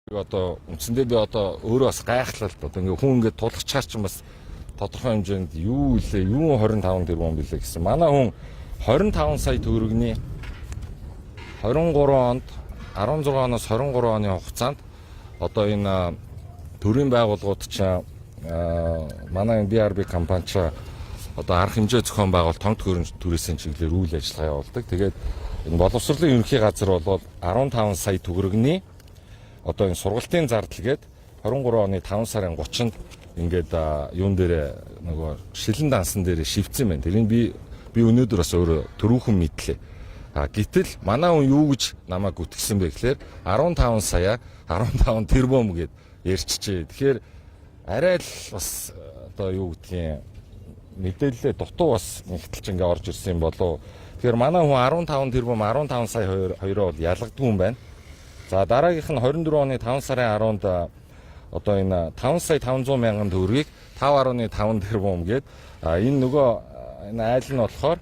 Одоо үндсэндээ би одоо өөрөө бас гайхлаа л да. Одоо ингээ хүн ингээ тулгачаар ч бас тодорхой хэмжээнд юу илээ, юу 25 тэрбум билээ гэсэн. Манай хүн 25 сая төгрөгийн 23 онд 16 оноос 23 оны хугацаанд одоо энэ төрийн байгууллагууд чинь манай BRB компани ч одоо арга хэмжээ зохион байгуул тоног төрөөсийн чиглэлээр үйл ажиллагаа явуулдаг. Тэгээд энэ боловсролын ерөнхий газар бол 15 сая төгрөгийн одоо энэ сургалтын зардал гээд 23 оны 5 сарын 30-нд ингээд юун дээр нөгөө шилэн дансан дээр шивцсэн байна. Тэрийг би өнөөдөр бас өөрөө төрүүхэн мэдлээ. Гэтэл манай хүн юу гэж намайг гүтгсэн бэ гэхээр 15 сая 15 тэрбум гэд ярьчихжээ. Тэгэхээр арай л бас одоо юу гэдгийг мэдээлэлээ дутуу бас нэгтэлж ингээ орж ирсэн болов. Тэгэхээр манай хүн 15 тэрбум 15 сая хоёроо бол ялгадгүй юм байна. За дараагийнх нь 24 оны 5 сарын 10-нд одоо энэ 5 сая 500 мянган төгрөгийг 5.5 тэрбум гээд энэ нөгөө энэ айл нь болохоор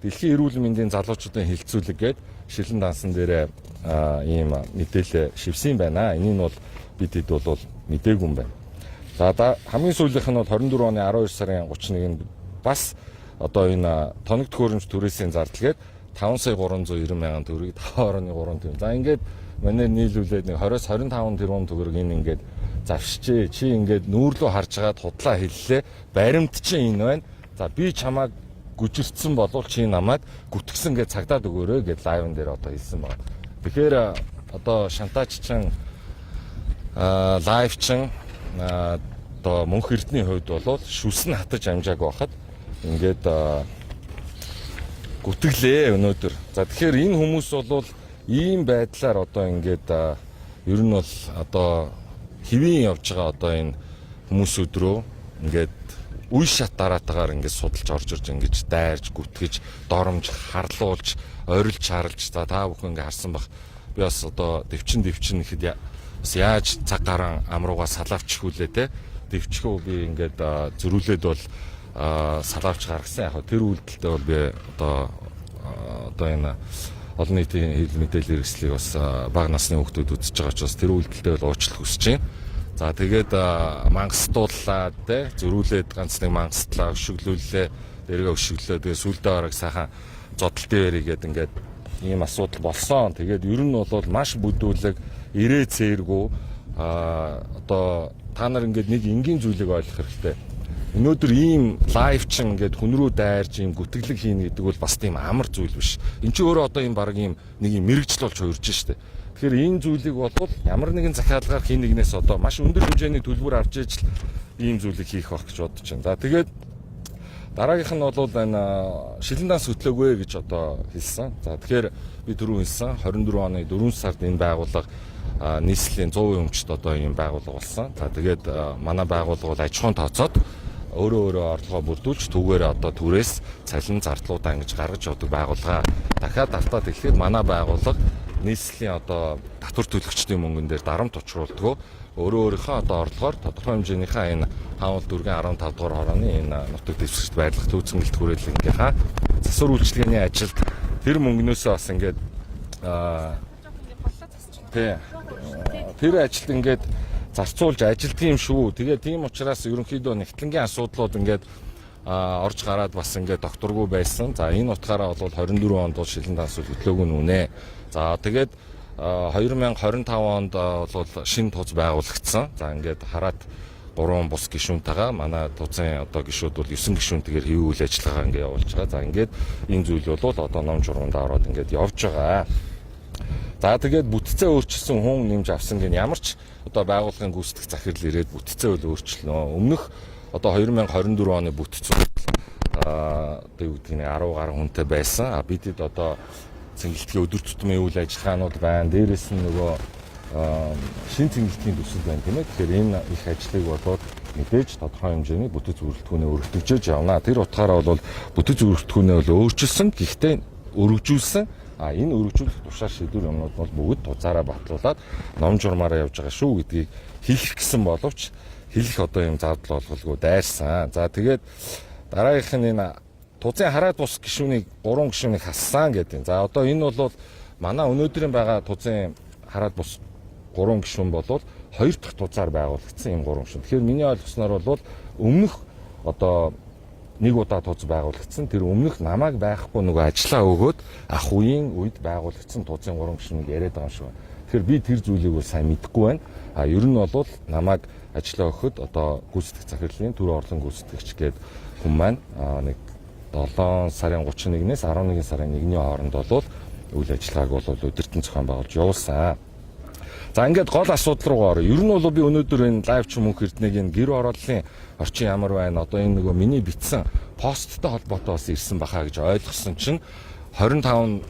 Дэлхийн эрүүл мэндийн залуучуудын хилцүүлэг гээд шилэн дансан дээр ийм мэдээлэл шивсэн байна. Энийг бол бид хэд бол мэдээгүй юм байна. За хамгийн сүүлийнх нь бол 24 оны 12 сарын 31-нд бас одоо энэ тоног төхөөрөмж түрээсийн зардал гээд 5 сая 390 мянган төгрөгийг 5.3 тэрбум. За ингээд манай нийлүүлээд нэг 20-25 тэрбум төгрөг энэ ингээд завшижээ. Чи ингээд нүүрлөө харж байгаад худлаа хэллээ. Баримт чинь энэ байна. За би чамайг гүжирцсэн болвол чи намайг гүтгсэн гэж цагдаад өгөөрэй гэж лайвн дээр одоо хэлсэн байна. Тэгэхээр одоо шантаач чин лайв чин одоо мөнх эрдний хувьд бол шүлсэн хатаж амжааг байхад ингээд гүтгэлээ өнөөдөр. За тэгэхээр энэ хүмүүс бол ийм байдлаар одоо ингээд ер нь бол одоо хэвийн явж байгаа одоо энэ хүмүүсүүд рүү ингээд үе шат дараатаагаар ингээд судалж орж ирж ингэж дайрж гүтгэж доромж харлуулж орилж харлж за та бүхэн ингээд харсан бах би бас одоо дэвчин гэхэд бас яаж цаг гарan амрууга салаавч хүүлээ те дэвчхөө би ингээд зөрүүлээд бол салаавч гаргасан яг тэр үйлдэлтэй бол би одоо энэ олон нийтийн хил мэдээлэл хэрэгслийг бас бага насны хүүхдүүд үзэж байгаа ч бас тэр үйлдэлтэй бол уучлах хүсэж байна. За тэгээд мангастууллаа те зөрүүлээд ганц нэг мангастлаа өшөглүүллээ дээргээ өшөглөө тэгээд сүлдээ бараг сайхан зодтолтын яригээд ингээд ийм асуудал болсон. Тэгээд ер нь бол маш бүдүүлэг ирээ цээргүй одоо та нар ингээд нэг энгийн зүйлийг ойлгох хэрэгтэй. Өнөөдөр ийм лайв чин ингээд хүн рүү дайрж ийм гүтгэлэг хийнэ гэдэг бол бас тийм амар зүйл биш. Энд чинь өөрөө одоо ийм баг ийм нэг юм мэрэгжил болж хуурж штэ. Тэгэхээр энэ зүйлийг бол ямар нэгэн захиалгаар хин нэгнээс одоо маш өндөр хэмжээний төлбөр авч ижил ийм зүйлийг хийх байх гэж бодож байна. За тэгээд дараагийнх нь бол энэ шилэн данс хөтлөөгүй гэж одоо хэлсэн. За тэгэхээр би түрүү хэлсэн 24 оны 4 сард энэ байгууллага нийслэлийн 100% өмчт одоо ийм байгууллага болсон. За тэгээд манай байгууллага бол аж ахуйн тооцоод өөрөө орлогоо бүрдүүлж түүгээр одоо түрээс цалин зардлуудаа ингэж гаргаж явдаг байгууллага. Дахиад давтаад эхлэхэд манай байгууллага нийслэлийн одоо татвар төлөгчдийн мөнгөн дээр дарамт учруулдаг. Өөрийнхөө одоо орлогоор тодорхой хэмжээнийхээ энэ хаант дүүргийн 15 дугаар хорооны энэ нутаг дэвсгэрт байрлах төвцөнгөлт хүрээлэнгийнхаа засвар үйлчилгээний ажилд тэр мөнгнөөсөө бас ингээд тэр ажилд ингээд зарцуулж ажилддаг юм шүү. Тэгээд тийм учраас ерөнхийдөө нэгтлэнгийн асуудлууд ингээд орж гараад бас ингээд докторгүй байсан. За энэ утгаараа бол 24 онд бол шилэн данс хөтлөөгүй нүнэ. За тэгээд 2025 онд бол шинэ туз байгуулагдсан. За ингээд хараад 3 бус гишүүнтэйгээ манай тузын одоо гишүүд бол 9 гишүүнтэйгээр хэвийн үйл ажиллагаа ингээд явуулж байгаа. За ингээд энэ зүйл бол одоо ном журманд ороод ингээд явж байгаа. За тэгээд бүтцээ өөрчилсөн хүн нэмж авсан гэн ямар ч одоо байгууллагын гүйцэтгэх захирал ирээд бүтцээ бол өөрчлөнө. Өмнөх одоо 2024 оны бүтц одоо юу гэдгийг 10 гаруй хүнтэй байсан. Бидэд одоо цэнгэлтгийн өдөр тутмын үйл ажиллагаанууд байна. Дээрээс нь нөгөө шин цэнгэлтийн төсөл байна тийм ээ. Тэгэхээр энэ их ажлыг болоод мэдээж тодорхой хэмжээний бүтэц бүрэлдэхүүнээ өргөжүүлж явна. Тэр утгаараа бол бүтэц бүрэлдэхүүнээ бол өөрчилсөн. Гэхдээ өргөжүүлсэн энэ өргөжүүлэх тушаал шийдвэр юмнууд бол бүгд тузаараа батлуулаад ном журмаараа явж байгаа шүү гэдгийг хэлэх гэсэн боловч хэлэх одоо юм заавал олголгүй дайрсан. За тэгээд дараагийнх нь энэ тузын хараад бус гишүүнийг 3 гишүүнийг хассан гэдэг. За одоо энэ бол манай өнөөдрийн байгаа тузын хараад бус 3 гишүүн болвол 2 дахь тузаар байгуулагдсан ийм 3 гишүүн. Тэгэхээр миний ойлгосноор бол өмнөх одоо нэг удаа туз байгуулагдсан. Тэр өмнөх намайг байхгүй нөгөө ажиллаа өгөөд ах үеийн үед байгуулагдсан тузын 3 гишүүнийг яриад байгаа юм шиг байна. Тэгэхээр би тэр зүйлийг бол сайн мэдэхгүй байна. Ер нь бол намайг ажиллаа өгөхөд одоо гүйцэтгэх захирлын төр орлон гүйцэтгэгч гээд хүн маань нэг 7 сарын 31-ээс 11 сарын 1-ний хооронд бол үйл ажиллагааг бол удирдан зохион байгуулж явуулсан. За ингээд гол асуудал руу орё. Ер нь бол би өнөөдөр энэ лайв ч мөнх эрдэнэгийн гэр орооллын орчин ямар байна? Одоо энэ нөгөө миний бичсэн посттой холбоотой бас ирсэн бахаа гэж ойлгосон чинь 25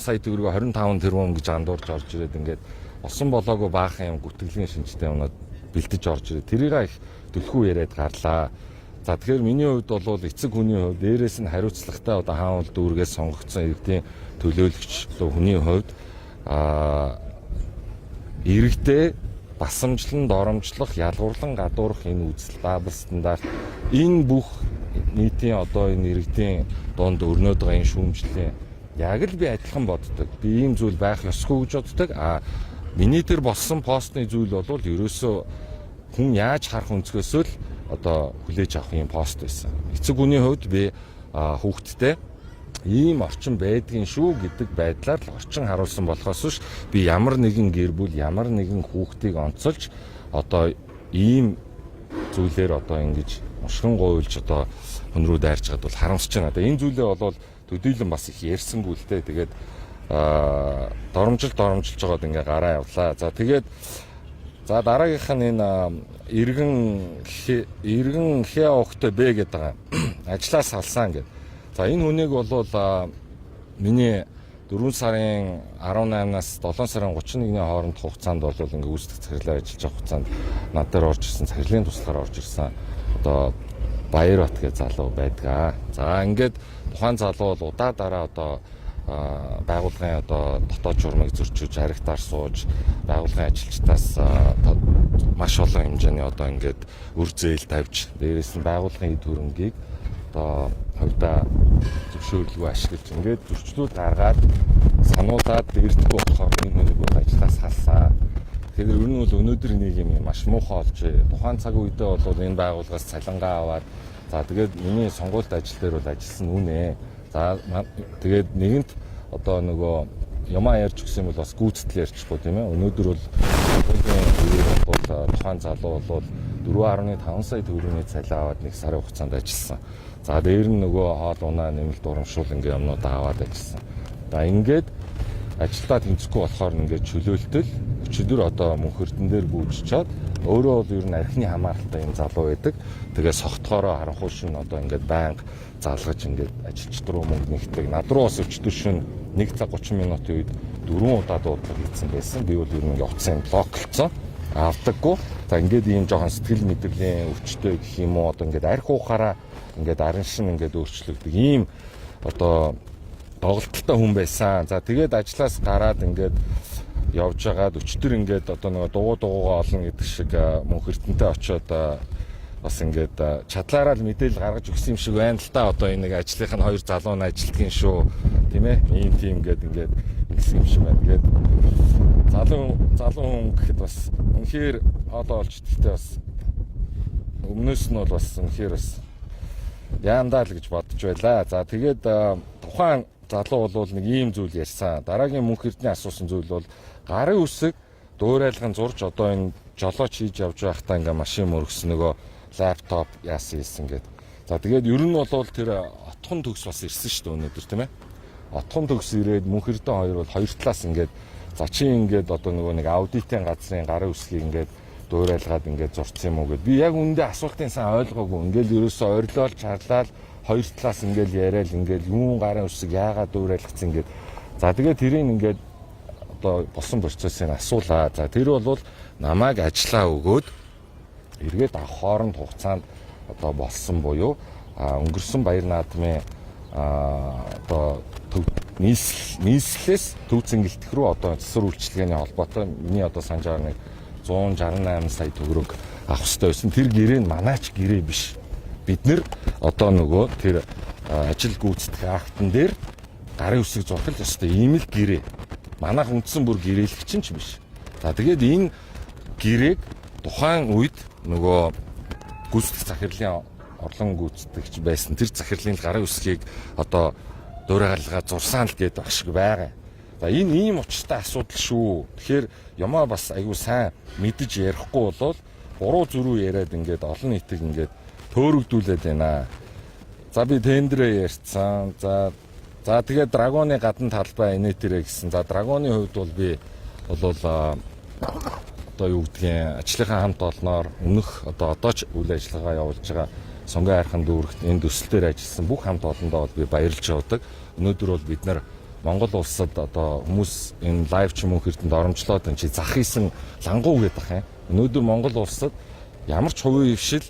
сая төгрөгөөр 25 тэрбум гэж андуурж орж ирээд ингээд олсон болоогүй баахан юм гүтгэлийн шинжтэй юмнууд бэлдэж орж ирээд тэрийг их төлхөө яриад гарлаа. За тэгэхээр миний хувьд бол эцэг хүний хувьд дээрээс нь хариуцлагатай одоо хаанл дүүргээс сонгогдсон иргэдийн төлөөлөгч хүний хувьд иргэдээ басамжлан доромжлох, ялгуурлан гадуурх энэ үзэл дабл стандарт энэ бүх нийтийн одоо энэ иргэдийн донд өрнөд байгаа энэ шүүмжлэлийн яг л би адилхан боддог. Би ийм зүйл байх ёсгүй гэж боддог. Миний тэр болсон постны зүйл бол ерөөсөө хүн яаж харах өнцгөөсөө л одоо хүлээж авах юм пост байсан. Эцэг хүний хувьд би хүүхдтэй ийм орчин байдгийн шүү гэдэг байдлаар л орчин харуулсан болохоос биш би ямар нэгэн гэр бүл ямар нэгэн хүүхдийг онцолж одоо ийм зүйлээр одоо ингэж мушгин гуйлж одоо хүн рүү дайрч гад бол харамсаж байна. Одоо энэ зүйлээ бол төдийлөн бас их ярьсангүй л дээ. Тэгээд доромжилж байгаад ингээ гараа явлаа. За тэгээд дараагийнх нь энэ иргэн хээ охтой Б гэдэг байгаа. Ажлаа салсан гэдэг. За энэ хүнийг бол миний 4 сарын 18-наас 7 сарын 31-ний хооронд хугацаанд бол ингээ үүсгэх захирлаар ажиллаж байгаа хугацаанд над дээр орж ирсэн захирлын туслахаар орж ирсэн одоо Баяр бат гэж залуу байдаг. За ингээд тухайн залуу бол удаа дараа одоо байгууллагын одоо дотоод журмыг зөрчиж харигтаар сууж байгууллагын ажилчдаас маш олон хэмжээний одоо ингээд үр зээл тавьж дээрээс нь байгууллагын эд хөрөнгийг одоо хувьдаа зөвшөөрлөгөө ашиглаж ингээд зөрчлүүд гаргаад сануулаад дээрдэхгүй болохоор энэ нэг бол ажлаас халсаа. Тэгэхээр ер нь бол өнөөдөр нэг юм маш муухай болж тухайн цаг үедээ бол энэ байгууллагаас цалингаа аваад за тэгээд миний сонгуульт ажил дээр бол ажилласан үнэ. За тэгээд нэгэнт одоо нөгөө ямаа ярьж өгсөн юм бол бас гүйцэтгэл ярьчихгүй тийм ээ. Өнөөдөр бол тухайн залуу бол 4.5 сая төгрөгийн цалин аваад 1 сарын хугацаанд ажилласан. За дээр нь нөгөө хоол унаа нэмэлт урамшуул ингээ юмнууд аваад ажилласан. За ингээд ажилдаа тэмцэхгүй болохоор ингээд чөлөөлтөл өчигдөр одоо мөнх эрдэн дээр бүүжчихэд өөрөө бол ер нь архины хамааралтай юм залуу байдаг. Тэгээ согтохороо харанхуй шин одоо ингээд байнга залгаж ингээд ажилчид руу мөнгө нэгтдэг. Над руу бас өчигдөр шин 1 цаг 30 минутын үед 4 удаа дуудлага хийсэн байсан. Би бол ер нь ингээд утсан блоклцсон. Авдаггүй. За ингээд ийм жоохон сэтгэл мэдрэлийн өвчтөй гэх юм уу одоо ингээд арх уухаараа ингээд арын шин ингээд өөрчлөгдөг ийм одоо доголдолтой хүн байсан. За тэгээд ажлаас гараад ингээд явж байгаад өчтөр ингээд одоо нэг дугуугаа олно гэдэг шиг мөнх эрдэнэтэй очиод бас ингээд чадлаараа л мэдээлэл гаргаж өгсөн юм шиг байна л да. Одоо энэ нэг ажлынх нь 2 залуу нь ажилтгийн шүү. Тийм ээ. Ийм тийм ингээд ингэсэн юм шиг байна. Тэгээд залуу хүн гэхэд бас үнэхээр одоо олж тэгтээ бас өмнөөс нь бол бас үнэхээр бас яандаа л гэж бодож байлаа. За тэгээд тухайн залуу бол нэг ийм зүйл ярьсан. Дараагийн мөнх эрдэнэ асуусан зүйл бол гарын үсэг дуурайлгын зурж одоо энэ жолооч хийж явж байхдаа ингээ машин мөргсөн нөгөө лаптоп яасан гэдэг. За тэгээд ер нь бол тэр отхон төгс бас ирсэн шүү дээ өнөөдөр тийм ээ. Отхон төгс ирээд мөнх эрдэнэ хоёр бол хоёр талаас ингээд за чи ингээд одоо нөгөө нэг аудитын газрын гарын үсгийг ингээд дуурайлгаад ингээд зурцсан юм уу гэд. Би яг үндэ асуултын сайн ойлгоогүй. Ингээд ерөөсөө орилол чарлал хоёр талаас ингээд яриад ингээд юун гарын үсэг яагаад дуурайлгацсан ингээд. За тэгээд тэрийг ингээд одоо болсон процессыг асуулаа. За тэр бол намайг ажиллаа өгөөд эргээд авах хооронд хугацаанд одоо болсон буюу өнгөрсөн баяр наадмын одоо нийслэлээс төв цэнгэлтэх рүү одоо засвар үйлчилгээний холбоотой миний одоо санаж байгаа нэг 168 сая төгрөг авах хэрэгтэй байсан. Тэр гэрээ нь манайч гэрээ биш. Бид нэр одоо нөгөө тэр ажил гүйцэтгэх актан дээр гарын үсэг зурхал ёстой ийм л гэрээ. Манайх үндсэн бүр гэрээлэгч ч биш. За тэгээд энэ гэрээг тухайн үед нөгөө гүйцэтгэх захирлын орлон гүйцэтгэгч байсан тэр захирлын гарын үсгийг одоо дуурайгалгаа зурсан л гэдэг ашиг байгаа. За энэ ийм учиртай асуудал шүү. Тэгэхээр ямаа бас айгүй сайн мэдэж ярихгүй болвол буруу зүрүү яриад ингээд олон нийтийг ингээд төөрөгдүүлээд байна. За би тендерээ ярьсан. За тэгээд драгоны гадна талбай инээтерэ гэсэн. За драгоны хувьд бол би бол одоо юу гэдгийг ажлынхаа хамт олноор өмнөх одоо ч үйл ажиллагаа явуулж байгаа сонгон хайрхан дүүрэгт энэ төсөл дээр ажилласан бүх хамт олондоо бол би баярлж явдаг. Өнөөдөр бол бид нар Монгол улсад одоо хүмүүс энэ лайв ч юм уу хэртэнд оромжлоод энэ чи зах хийсэн лангуу гэдэг ах юм. Өнөөдөр Монгол улсад ямар ч хувийн хвшил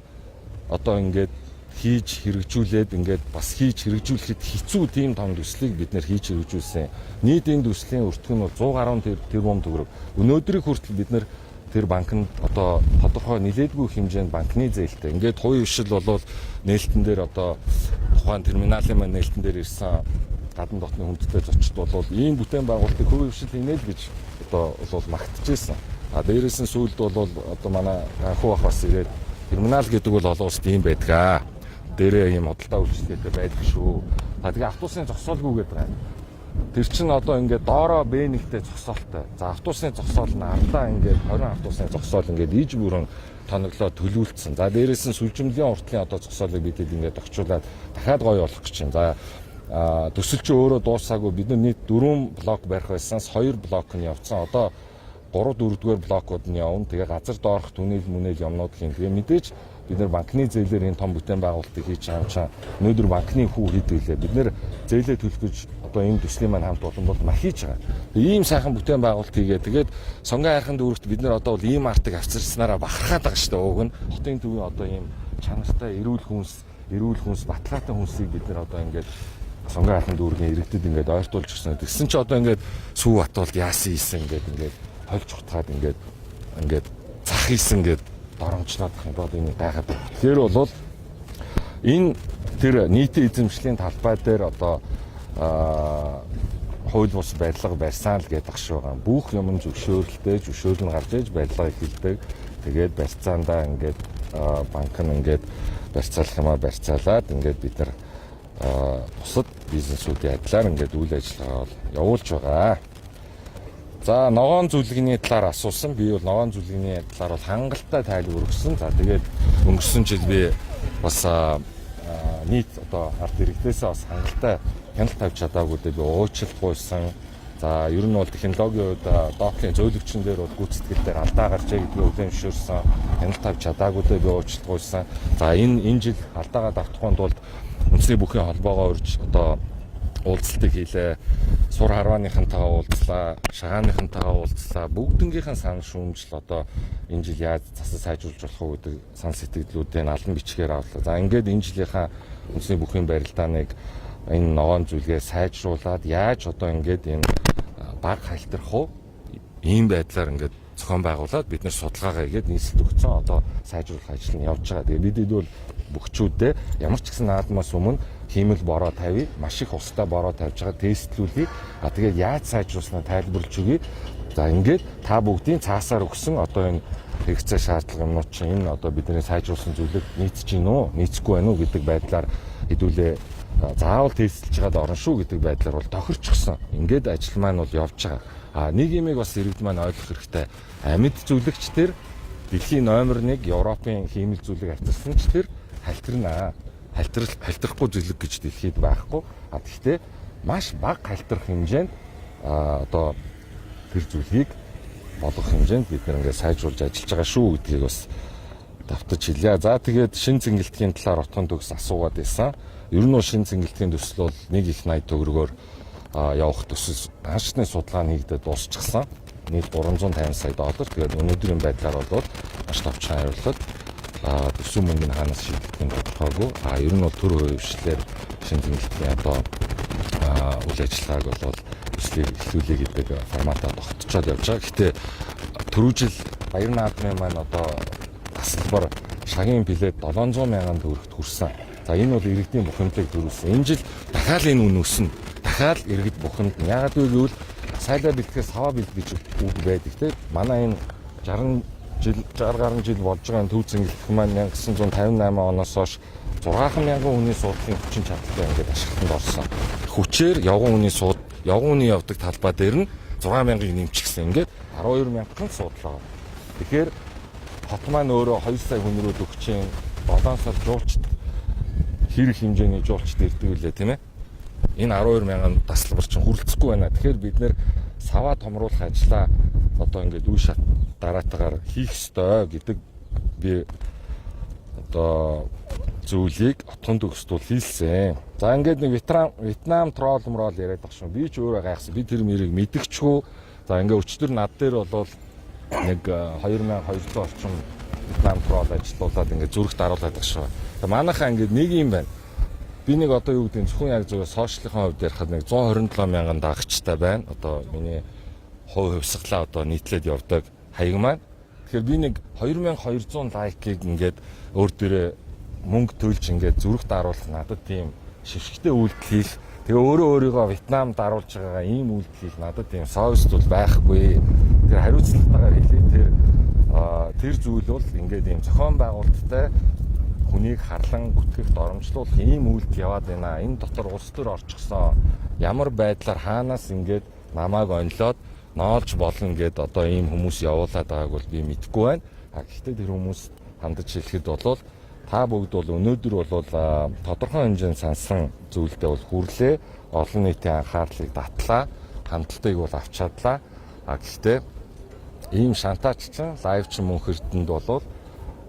одоо ингээд хийж хэрэгжүүлээд ингээд бас хийж хэрэгжүүлэхэд хэцүү тийм том төслийг бид нэр хийж хэрэгжүүлсэн. Нийтийн төслийн өртгөн нь 100 гаруй тэрбум төгрөг. Өнөөдрийг хүртэл бид нэр тэр банкнд одоо тодорхой нэлээдгүй хэмжээнд банкны зээлтэй. Ингээд хувийн хвшил болвол нээлтэн дээр одоо тухайн терминалын маань нээлтэн дээр ирсэн гадна дотны хүндтэй зочд болвол ийм бүтээн байгуулалтыг хувийн хвшил хийнэ л гэж одоо бол магтжсэн. А дээрээс нь сүүлд бол одоо манай анхуу ах бас ирээд терминал гэдэг бол олон улсад ийм байдаг. Дээрээ ийм худалдаа үйлчлэгтэй байдаг шүү. Тэгээ автобусны зогсоолгүй гэдэг байна. Тэр чинь одоо ингээд доороо Б1-тэй зогсоолтой. За автобусны зогсоол нь ардаа ингээд 20 автобусны зогсоол ингээд иж бүрэн тоноглоо төлөвлөсөн. За дээрээс нь сүлжимлийн уртлын одоо зогсоолыг бид ингээд огчуулаад дахиад гоё болгох гэж байна. За төсөл чи өөрөө дуусаагүй бид нар нийт 4 блок барих байсанс 2 блок нь явцсан. Одоо 3-4 дугаар блокууд нь явна. Тэгээ газар доорх түнэл мүнэл юмнууд хийн. Тэгээ мэдээж бид нар банкны зээлээр энэ том бүтээн байгуулалтыг хийж чамчаа өнөөдөр банкны хүү хийдүүлээ. Бид нар зээлээ төлөх гэж одоо энэ төслийн маань хамт олон бол махиж байгаа. Ийм сайхан бүтээн байгуулалт хийгээ. Тэгээд сонгон хайрхан дүүрэгт бид нар одоо бол ийм артыг авчирснараа бахархаад байгаа шүү дээ. Уг нь хотын төвийн одоо ийм чанартай эрүүл хүнс баталгаатай хүнсийг бид нар одоо ингээд сонгон хайрхан дүүргийн иргэдэд ингээд ойртуулж өгсөн. Тэгсэн чи одоо ингээд сүү батуулд яасан ийсэн ингээд хольж ухтаад ингээд зах хийсэн гэдэг доромжлоод байгаа юм бол энэ гайхаад байна. Тэгэхээр бол энэ тэр нийтийн эзэмшлийн талбай дээр одоо хууль бус барилга барьсан л гэдэг ах шүү байгаа. Бүх юм зөвшөөрөл нь гарч иж барилга эхэлдэг. Тэгээд барьцаандаа ингээд банк нь ингээд барьцаалах юмаа барьцаалаад ингээд бид нар бусад бизнесүүдийн адилаар ингээд үйл ажиллагаа явуулж байгаа. За ногоон зүлгэний талаар асуусан. Би бол ногоон зүлгэний талаар бол хангалттай тайлбар өгсөн. За тэгээд өнгөрсөн жил би бас нийт одоо ард иргэдээсээ бас хангалттай хяналт тавьж чадаагүй дээ би уучлалт гуйсан. За ер нь бол технологийн үед докийн зөөлөгчн дээр бол гүйцэтгэл дээр алдаа гарч байгаа гэдгийг үлээмжшүүлсэн. Хяналт тавьж чадаагүй дээ би уучлалт гуйсан. За энэ жил алдаагаа давтахын тулд үндэсний бүхний холбоогоо урьж одоо уулзалтыг хийлээ. Сур харвааныхантайгаа уулзлаа, шагааныхантайгаа уулзлаа. Бүгднгийнхэн санал шүүмжил одоо энэ жил яаж засаж сайжруулж болох вэ гэдэг санал сэтгэлдлүүдээ алан бичгээр авлаа. За ингээд энэ жилийнхаа үндэсний бүхний барилдааныг энэ ногоон зүйлгээ сайжруулад яаж одоо ингээд энэ баг хальтрах уу? Ийм байдлаар ингээд зохион байгуулад бид нар судалгаагаа хийгээд нийслэлд өгсөн одоо сайжруулах ажил нь явж байгаа. Тэгээ бид бол бүгчүүдээ ямар ч гэсэн наадмаас өмнө хиймэл бороо тавья, маш их устай бороо тавьж байгаа тестлүүлээ. Тэгээд яаж сайжруулснаа тайлбарлаж өгье. За ингээд та бүгдийн цаасаар өгсөн одоо энэ хэрэгцээ шаардлага юмнууд чинь энэ одоо бидний сайжруулсан зүйлийг нийцэж гин үү, нийцэхгүй байна уу гэдэг байдлаар хэдүүлээ заавал тестэлж байгаад орно шүү гэдэг байдлаар бол тохирчихсон. Ингээд ажил маань бол явж байгаа. Нэг юмыг бас иргэд маань ойлгох хэрэгтэй. Амьд зүлэгчдэр дэлхийн номер 1 Европын хиймэл зүйлийг авчирсан ч тэр хальтрнаа. Хальтрахгүй зүйлэг гэж дэлхийд байхгүй. Гэхдээ маш бага хальтрах хэмжээнд одоо тэр зүйлийг болгох хэмжээнд бид нэг ингээд сайжруулж ажиллаж байгаа шүү гэдгийг бас давтаж хэлье. За тэгээд шин цэнгэлтгийн талаар отгон төгс асуугаад байсан. Ер нь шин цэнгэлтгийн төсөл бол 1 их 80 төгрөгөөр явах төсөл хаашны судалгаа нэгдээд дуусчихсан. Нийт 350 сая доллар. Тэгээд өнөөдрийн байдлаар бол маш товчхон хариултад төсөв мөнгөний хаанаас шийдэх нь тодорхойгүй. Ер нь бол төр хувьчлэлээр шин цэнгэлтийн одоо үйл ажиллагааг бол төслийг эхлүүлээ гэдэг форматаа тогтцоод явж байгаа. Гэхдээ түрүүжил баяр наадмын маань одоо тасалбар шагийн билет 700,000 төгрөгт хүрсэн. За энэ бол иргэдийн бухимдлыг төрүүлсэн. Энэ жил дахиад энэ үн өснө. Дахиад иргэд бухимд. Яагаад вэ гэвэл сайлаа бэлтгэхээс саваа бэлтгэж үг байдаг те. Манай энэ 60 гаруй жил болж байгаа төв зингэлт маань 1958 оноос хойш 6,000 хүний суудлын хүчин чадалтай ингээд ашиглалтанд орсон. Хүчээр явган хүний явдаг талбай дээр нь 6,000-ыг нэмчихсэн. Ингээд 12,000 суудлаа. Тэгэхээр хот маань өөрөө 2 сая хүн рүү өгчийн 7 сар жуулчд хэрэг хэмжээний жуулчд ирдэг үлээ тийм ээ. Энэ 12,000 тасалбар чинь хүрэлцэхгүй байна. Тэгэхээр бид нэр саваа томруулах ажлаа одоо ингээд үе шат дараатаагаар хийх ёстой гэдэг би одоо зүйлийг отгонд өгсдүүл хийлсэн. За ингээд нэг Вьетнам трол яриад байгаа шүү. Би ч өөрөө гайхсан. Би тэр мэрийг мэдгчгүй. За ингээд өчтөр над дээр бол нэг 2200 орчим Вьетнам трол ажиллуулад ингээд зүрхт аруулаад байгаа шүү. Тэгээ манайхаа ингээд нэг юм байна. Би нэг одоо юу гэдэг нь зөвхөн яг зөв сошиалын хувьд ярихад нэг 127,000 дагагчтай байна. Одоо миний хувьсгалаа одоо нийтлээд явдаг хаяг маань. Тэгэхээр би нэг 2200 лайкийг ингээд өөр дээрээ мөнгө төлж ингээд зүрхт аруулах надад тийм шившгтэй үйлдэл хийх. Тэгээ өөрийгөө Вьетнамд аруулж байгаагаа ийм үйлдэл хийх надад тийм совест бол байхгүй. Тэр хариуцлагатайгаар хэлээ. Тэр зүйл бол ингээд ийм зохион байгуулалттай хүнийг харлан гүтгэхд оромжлуулах ийм үйлдэл яваад байна. Энэ дотор улс төр орчихсон ямар байдлаар хаанаас ингээд намайг онлоод ноолж болно гэд одоо ийм хүмүүс явуулаад байгааг бол би мэдэхгүй байна. Гэхдээ тэр хүмүүс хандаж хэлэхэд бол та бүгд бол өнөөдөр бол тодорхой хэмжээнд сансан зүйлдээ бол хүрлээ. Олон нийтийн анхаарлыг татлаа. Хандлтыг бол авч чадлаа. Гэхдээ ийм шантаач чинь лайв ч мөн хэрдэнд бол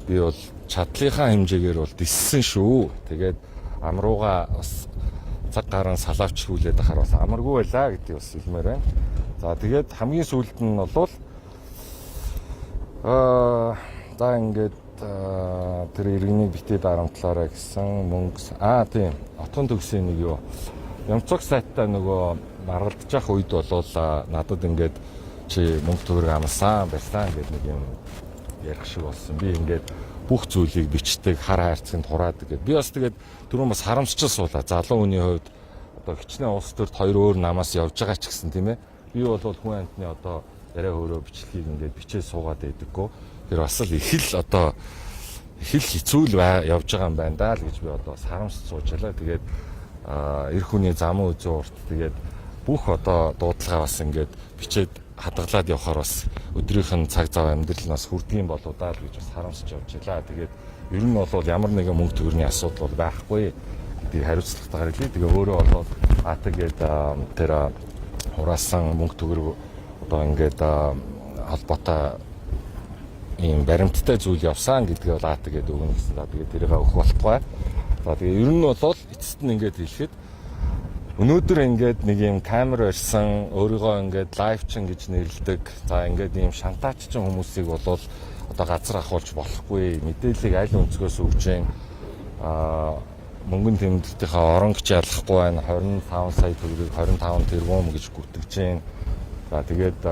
би бол чадлынхаа хэмжээгээр бол диссэн шүү. Тэгээд амрууга бас цаг гарan салаавч хүлээд ахаар бас амаргүй байлаа гэдгийг бас хэлмээр байна. За тэгээд хамгийн сүүлд нь бол за ингээд тэр иргэнийг битээ дарамтлаарай гэсэн мөнгө тийм отгон төгсөө нэг юу Ямцог сайттай нөгөө маргалдаж явах үед бол надад ингээд чи мөнгө төгрөг амсан байсан гэдэг нэг юм ярих шиг болсон. Би ингээд бүх зүйлийг бичдэг хар хайрцагт хураадаг гэдэг. Би бас тэгээд түрүүн бас харамсчил суулаа. Залуу хүний хувьд одоо хичнээн улс төрд хоёр өөр намаас явж байгаа ч гэсэн тийм ээ. Би бол хүн амтны одоо яриа хөрөө бичлэгийг ингээд бичээ суугаад байдаггүй. Тэр бас л их л хэцүү л явж байгаа юм байна даа л гэж би одоо харамсч суужлаа. Тэгээд эр хүний зам үзэн урт тэгээд бүх одоо дуудлагаа бас ингээд бичээд хадгалаад явахаар бас өдрийнх нь цаг зав амьдрал нас хүрдэг юм болоо даа л гэж бас харамсч явж байлаа. Тэгээд ер нь бол ямар нэгэн мөнгө төгрөгийн асуудал бол байхгүй гэдгийг хариуцлагатайгаар хэлье. Тэгээ өөрөө бол тэгээд тэр хураасан мөнгө төгрөг одоо ингээд холбоотой ийм баримттай зүйл явсан гэдгээ бол тэгээд өгнө гэсэн. За тэгээд тэрийг өгөх болохгүй. За тэгээд ер нь бол эцэст нь ингээд хэлэхэд өнөөдөр ингээд нэг юм камер барьсан өөрийгөө ингээд лайвчин гэж нэрлэдэг. За ингээд ийм шантааччин хүмүүсийг бол одоо газар ахуулж болохгүй. Мэдээллийг аль өнцгөөс өгч जैन мөнгөн тэмдэлтийнхаа орон гэж ялахгүй байна. 25 сая төгрөгийг 25 тэрбум гэж гүтгэж जैन. За тэгээд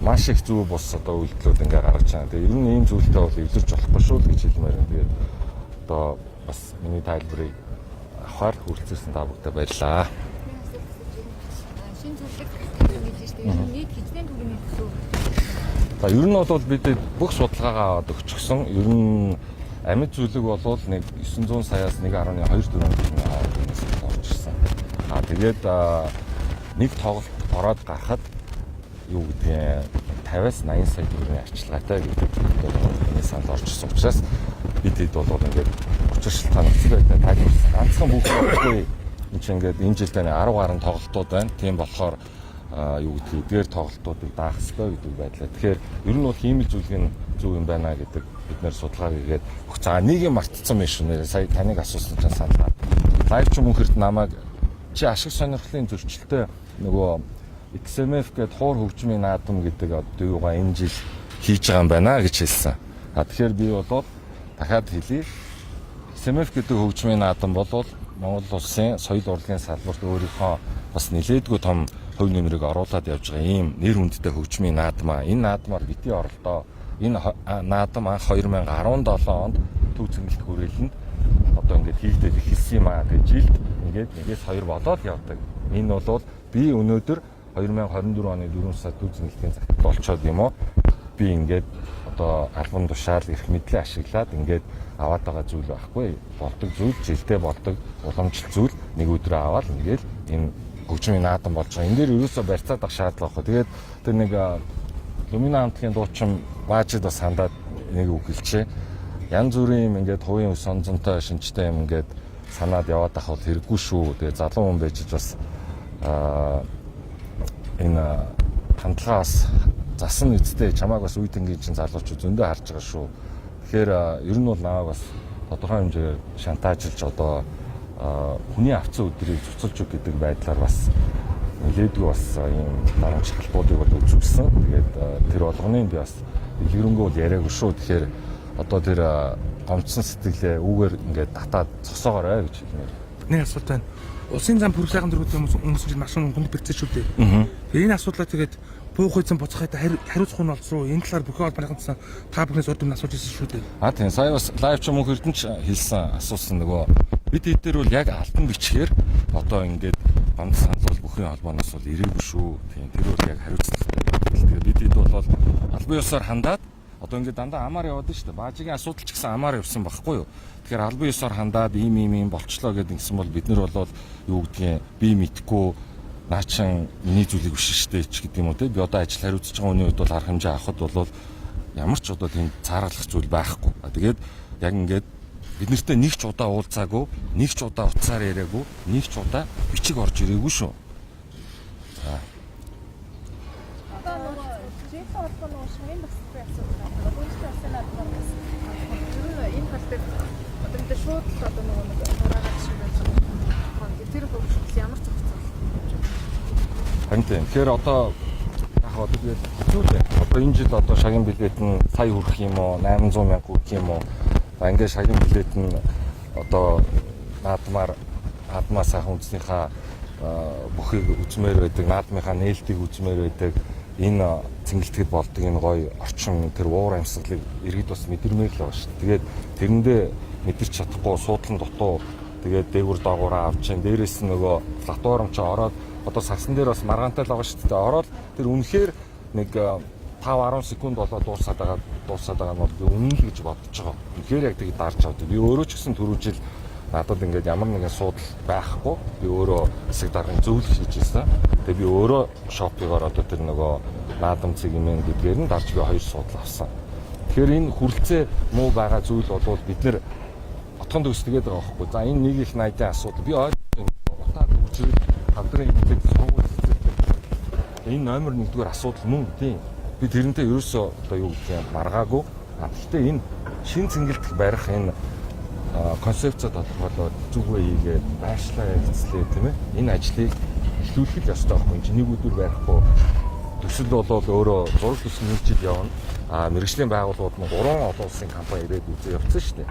маш их зүг бус одоо үйлдэлүүд ингээ гаргаж байгаа. Тэгээ ер нь ийм зүйлтэй бол эвлэрч болохгүй шүү л гэж хэлмээр байна. Тэгээд одоо бас миний тайлбарыг авахар хүрэлцсэн та бүхэнд баярлалаа. Шинэ зөвлөлт гэж байна. Нийт хичнээн төгрөгийн төсөв. За ер нь бол бид бүх судалгаагаа аваад өгчихсөн. Ер нь амьд зүйлэг бол нэг 900 саяас 1.24 тэрбумын хооронд орж ирсэн. Тэгээд нэг тоглолт ороод гарахад юу гэдгийг 50-аас 80 сая төгрөгийн арчилгаатай гэдэг энэ санал орж ирсэн учраас бид бол ингээд учиршилтаа нөхцөл байдал тайлбарсан. Ганцхан бүх болохгүй энэ чинь ингээд энэ жилдээ 10 гаруй тоглолтууд байна. Тийм болохоор юу гэдгийг эдгээр тоглолтуудыг даах хэрэгтэй гэдэг байдлаа. Тэгэхээр ер нь бол хиймэл зүйлэг нь зөв юм байна гэдэг бид нэр судалгаа хийгээд за нэг юм мартцсан юм шүү нэрээ сая таныг асуусан ч саналаа. Лайв ч мөнхөрт намайг чи ашиг сонирхлын зөрчилтэй нөгөө XMF гэдэг хуур хөгжмийн наадам гэдэг одоо юугаа энэ жил хийж байгаа юм байна гэж хэлсэн. Тэгэхээр би бол дахиад хэлье. XMF гэдэг хөгжмийн наадам бол Монгол улсын соёл урлагийн салбарт өөрийнхөө бас нэлээдгүй том хувь нэмрийг оруулаад явж байгаа ийм нэр хүндтэй хөгжмийн наадмаа. Энэ наадмаар бити оролдоо. Энэ наадам анх 2017 онд төв цэнгэлт хүрээлэнд одоо ингээд хийгдэж эхэлсэн юм аа. Тэгээд жилд ингээд нэгээс хоёр болоод явдаг. Энэ бол би өнөөдөр 2024 оны 4 сард үзүүлэлтийн захирал болчоод юм уу? Би ингээд одоо албан тушаал эрх мэдлээ ашиглаад ингээд аваад байгаа зүйл байхгүй. Болдог зүйл, жилдээ болдог уламжлалт зүйл нэг өдрөө аваад ингээд энэ хөгжмийн наадам болж байгаа. Энэ дээр ерөөсөө барьцаад авах шаардлага байхгүй. Тэгээд тэр нэг Lumina хамтлагийн дуучин Баажид бас хандаад нэг үг хэлчихэ. Янз бүрийн юм ингээд хувийн өс онцонтой шинжтэй юм ингээд санаад яваад авах хэрэггүй шүү. Тэгээд залуу хүн байж бас энэ хандлагаас засан үсттэй чамааг бас үе тэнгийн чинь залуучууд зөндөө харж байгаа шүү. Тэгэхээр ер нь бол намайг бас тодорхой хэмжээгээр шантажлж одоо хүний авцсан өдрийг цуцалж үг гэдэг байдлаар бас нэлээдгүй бас ийм дарамт шалтгаалуудыг бол үзүүлсэн. Тэгээд тэр болгоныг би бас дэлгэрэнгүй бол яриаггүй шүү. Тэгэхээр одоо тэр гомцсон сэтгэлээ үүгээр ингээд татаад цосоогоорой гэж хэлмээр. Нэг асуулт байна. Улсын зам пүрэв сайхан дөрвөлтэй хүмүүс чинь маш хүнд бэрцэж шүү дээ. Тэгээд энэ асуудлаа тэгээд буух үйсэн боцохойтой хариуцах нь олзруу энэ талаар бүхэн олбарын хамтсан та бүхнээс урд өмнө асууж ирсэн шүү дээ. Тийм сая бас лайв ч мөн хөрдөнч хэлсэн асуусан нөгөө бид эдгээр бол яг алтан бичгээр одоо ингээд гомц санал бүхэн холбооноос бол ирээгүй шүү. Тийм тэр бол яг хариуцлагатай. Тэгээд бид хэд бол албан ёсоор хандаад одоо ингээд дандаа амаар яваад шүү дээ. Баажигийн асуудал ч гэсэн амаар явсан байхгүй юу? Тэгэхээр албан ёсоор хандаад ийм болчлоо гэдэг ингэсэн бол бид нар бол юу гэдгийг би мэдгүй наачин миний зүйлийг биш штэ ч гэдэг юм уу те. Би одоо ажил хариуцж байгаа хүний үед бол арга хэмжээ авахд бол ямар ч одоо тийм цаарлах зүйл байхгүй. Тэгээд яг ингээд бид нартэй нэг ч удаа уулзаагүй, нэг ч удаа утсаар яриаггүй, нэг ч удаа бичиг орж ирээгүй шүү. Шууд одоо нэг нураагаад шиг байна. Тэр хөвгөл ямар ч зөвцөө. Харин тэгэхээр одоо яг одоо тэгээд зүйлээ. Одоо энэ жил одоо шагин билет нь сая хүрэх юм уу, 800 мянга хүрэх юм уу? Ингээд шагин билет нь одоо наадмаас ахын үндэснийхаа бүхийг үзмээр байдаг, наадмынхаа нээлтийг үзмээр байдаг. Энэ цэнгэлтгэд болдог энэ гоё орчин тэр уур амьсгалыг иргэд бас мэдэрмээр л байгаа шүү дээ. Тэгээд тэрэндээ мэдэрч чадахгүй суудлан дутуу тэгээд дээгүр доогоороо авчин дээрээс нь нөгөө платформ ч ороод одоо сагсан дээр бас маргаантай л байгаа шүү дээ. Ороод тэр үнэхээр нэг 5-10 секунд болоод дуусаад байгаа нь бол үнэн л гэж бодож байгаа. Үнэхээр яг тэгээд дарж авдаг. Би өөрөө ч гэсэн түрүү жил надад ингээд ямар нэгэн суудал байхгүй. Би өөрөө хэсэг даргын зөвлөх хийж ирсэн. Тэгээд би өөрөө шопигоор одоо тэр нөгөө наадам цэг юм гэдгээр нь дарж би 2 суудал авсан. Тэгэхээр энэ хүрлцээ муу байгаа зүйл бол бид нэр отгонд өсдөгээд байгаа байхгүй. За энэ нэг их 80-ийн асуудал. Би утаад үжил хамтран ингээд сургууль хэлцээ. Энэ номер 1-р асуудал мөн тийм. Би тэрнтэй ерөөсөө одоо юу гэх юм маргаагүй. Гэхдээ энэ шин цэнгэлдэх барих энэ концепцоо тодорхойлоод зүгөө хийгээд байршлаа ярилцлаа тийм ээ. Энэ ажлыг эхлүүлэх ёстой байхгүй. Энд нэг өдөр барихгүй. Төсөл бол өөрөө зураг төсөл нэг жил явна. Мэргэжлийн байгууллагууд нь 3 олон улсын компани ирээд үзээ явцсан шүү дээ.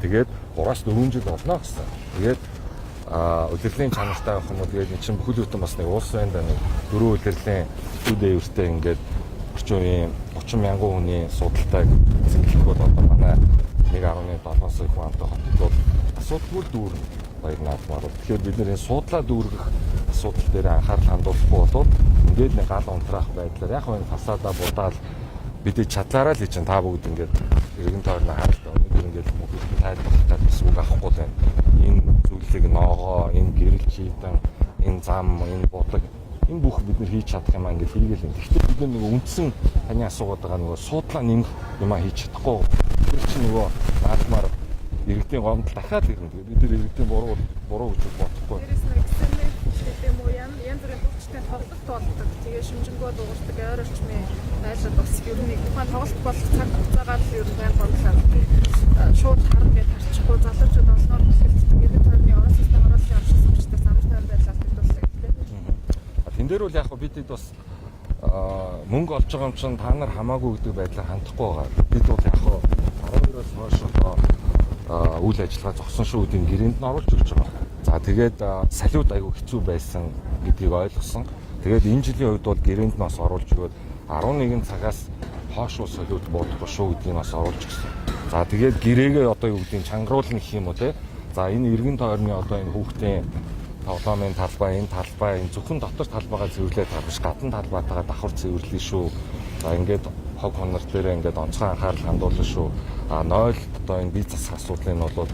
Тэгээд 3-4 жил болно гэсэн. Тэгээд удирдлагын чанартай авах юм уу тэгээд эн чинь бүхэл бүтэн бас нэг улс байнд нэг 4 удирдлагын студиэвэртэй ингээд орчин үеийн 30 мянган хүний судалтайг зингэлэх бол одоо манай 1.7 сая хүнтэй хотод бол асуудалгүй дүүрнэ баяр наадмаар. Тэгэхээр бид нэр энэ суудлаа дүүргэх асуудал дээр анхаарал хандуулахгүй бол ингээд нэг гал унтраах байдлаар яг энэ фасада будаал бидний чадлаараа л хийж та бүгд ингээд иргэн тойрноо харалт өнөөдөр ингээд мөхөд тайлбарлах гэдэг үг авахгүй л байна. Энэ зүйлийг ноогоо, энэ гэрэл чийдэн, энэ зам, энэ бодлого энэ бүх бид нар хийж чадах юм аа ингээд хийгээл юм. Гэхдээ бид нэг үндсэн таны асуугаад байгаа нөгөө суудлаа нэмэх юм аа хийж чадахгүй. Тэр чинь нөгөө наадмаар иргэдийн гомдол дахиад ирнэ. Бид нар иргэдийн буруу гэж бодохгүй. Дээрээс нэг систем юм уу янз бүрийн төвчтэй тоглолт болдог. Тэгээ шимжэнгөө дуурдаг ойр орчмын айлд бас ер нь тухайн тоглолт болох цаг хугацаагаар л ер нь байн бодлоо. Шууд харна гэж харчихгүй залуучууд олноор хүсэлтдэг. Иргэн тойрны орон систем оруулалтын орчин сумчтай замтай байдлаар төлөвлөсөн гэдэг. Тэн дээр бол яг бид бас мөнгө олж байгаа юм чинь та нар хамаагүй гэдэг байдлаар хандахгүй байгаа. Бид бол яг 12-оос хойш үйл ажиллагаа зогсон шүү гэдэг гэрээнд нь оруулж өгч байгаа. За тэгээд салют аягүй хэцүү байсан гэдгийг ойлгосон. Тэгээд энэ жилийн үед бол гэрээнд нь бас оруулж өгөөд 11 цагаас хойш салют буудахгүй шүү гэдгийг бас оруулж өгсөн. За тэгээд гэрээгээ одоо юу гэдгийг чангаруулна гэх юм уу те. За энэ иргэн тойрны одоо энэ хүүхдийн тоглоомын талбай, энэ талбай, энэ зөвхөн дотор талбайгаа цэвэрлээд тавьж гадна талбайтайгаа давхар цэвэрлэе шүү. За ингээд хог хонор дээр ингээд онцгой анхаарал хандуулна шүү. 0 одоо энэ бие засах асуудлыг нь бол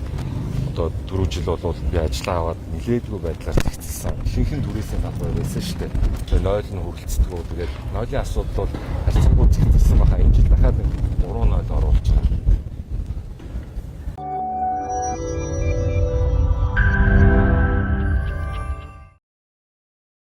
одоо 4 жил бол би ажиллаа аваад нилээдгүй байдлаар зэгцэлсэн. Ихэнх түрээсийн талбай байсан шүү дээ. Тэгээ 0 нь хөрөлцдөгөө. Тэгээд 0-ийн асуудал бол харьцангуй зэгцэлсэн баха. Энэ жил дахиад 3-0 оруулж байгаа.